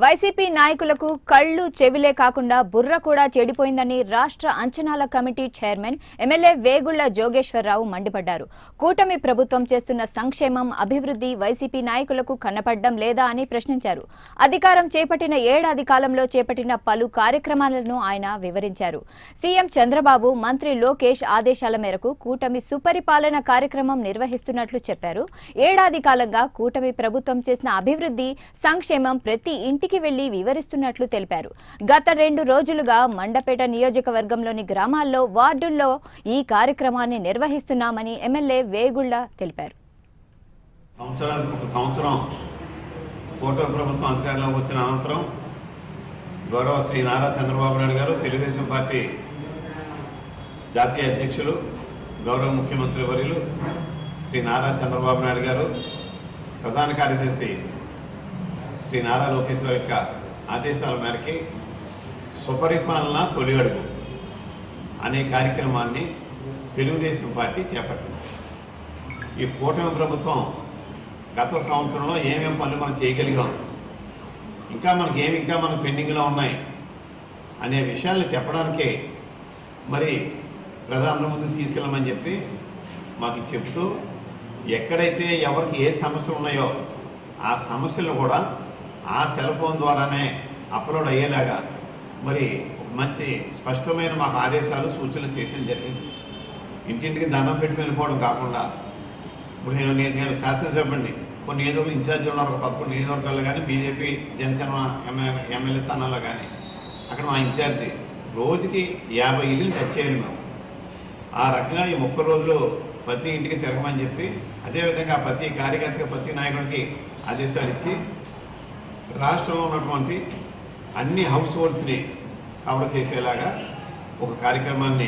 YCP నాయకులకు కళ్ళు చెవిలే కాకుండా బుర్ర కూడా చెడిపోయిందని రాష్ట్ర అంచనాల committee chairman MLA Vegulla Jogeswara Rao మండిపడ్డారు. కూటమి ప్రభుత్వం చేస్తున్న సంక్షేమం, అభివృద్ధి వైసీపీ నాయకులకు కనపడడం లేదా అని ప్రశ్నించారు. అధికారం చేపట్టిన ఏడాది కాలంలో చేపట్టిన పలు కార్యక్రమాలను ఆయన వివరించారు. సీఎం చంద్రబాబు, మంత్రి లోకేష్ ఆదేశాల మేరకు కూటమి సుపరిపాలన కార్యక్రమం నిర్వహిస్తున్నట్లు చెప్పారు. ఏడాది కాలంగా కూటమి ప్రభుత్వం చేసిన అభివృద్ధి, సంక్షేమం ప్రతి ఇంటికి వెళ్లి వివరిస్తున్నట్లు తెలిపారు. గత 2 రోజులుగా మండపేట నియోజకవర్గంలోని గ్రామాల్లో, వార్డుల్లో ఈ కార్యక్రమాన్ని నిర్వహిస్తున్నామని ఎమ్మెల్యే వేగుళ్ల తెలిపారు. సంవత్సరం కూటమి ప్రభుత్వం అధికారంలోకి వచ్చిన అనంతరం గౌరవ శ్రీ నారా చంద్రబాబు నాయుడు గారు, తెలుగుదేశం పార్టీ జాతీయ అధ్యక్షులు, గౌరవ ముఖ్యమంత్రి వర్యులు శ్రీ నారా చంద్రబాబు నాయుడు గారు, ప్రధాన కార్యదర్శి శ్రీ నారా లోకేష్ యొక్క ఆదేశాల మేరకి సుపరిపాలన తొలి అడుగు అనే కార్యక్రమాన్ని తెలుగుదేశం పార్టీ చేపట్టింది. ఈ కూటమి ప్రభుత్వం గత సంవత్సరంలో ఏమేం పనులు మనం చేయగలిగాం, ఇంకా మనకు పెండింగ్లో ఉన్నాయి అనే విషయాలు చెప్పడానికే మరి ప్రజలందరి ముందు తీసుకెళ్ళమని చెప్పి మాకు చెప్తూ, ఎక్కడైతే ఎవరికి ఏ సమస్యలు ఉన్నాయో ఆ సమస్యలను కూడా ఆ సెల్ ఫోన్ ద్వారానే అప్లోడ్ అయ్యేలాగా మరి మంచి స్పష్టమైన మాకు ఆదేశాలు, సూచనలు చేసిన జరిగింది. ఇంటింటికి దండం పెట్టుకుని వెళ్ళిపోవడం కాకుండా, ఇప్పుడు నేను శాసనసభ్యుడిని, కొన్ని నియోజకవర్గం ఇన్ఛార్జీలు ఉన్నారు, 11 నియోజకవర్గాల్లో కానీ బీజేపీ జనసేన ఎమ్మెల్యే స్థానాల్లో కానీ అక్కడ మా ఇన్ఛార్జి రోజుకి 50 ఇల్లుని టచ్ చేయాలి మేము. ఆ రకంగా ఈ 30 రోజులు ప్రతి ఇంటికి తిరగమని చెప్పి, అదేవిధంగా ప్రతి కార్యకర్తకి, ప్రతి నాయకుడికి ఆదేశాలు ఇచ్చి రాష్ట్రంలో ఉన్నటువంటి అన్ని హౌస్ హోల్డ్స్ని కవర్ చేసేలాగా ఒక కార్యక్రమాన్ని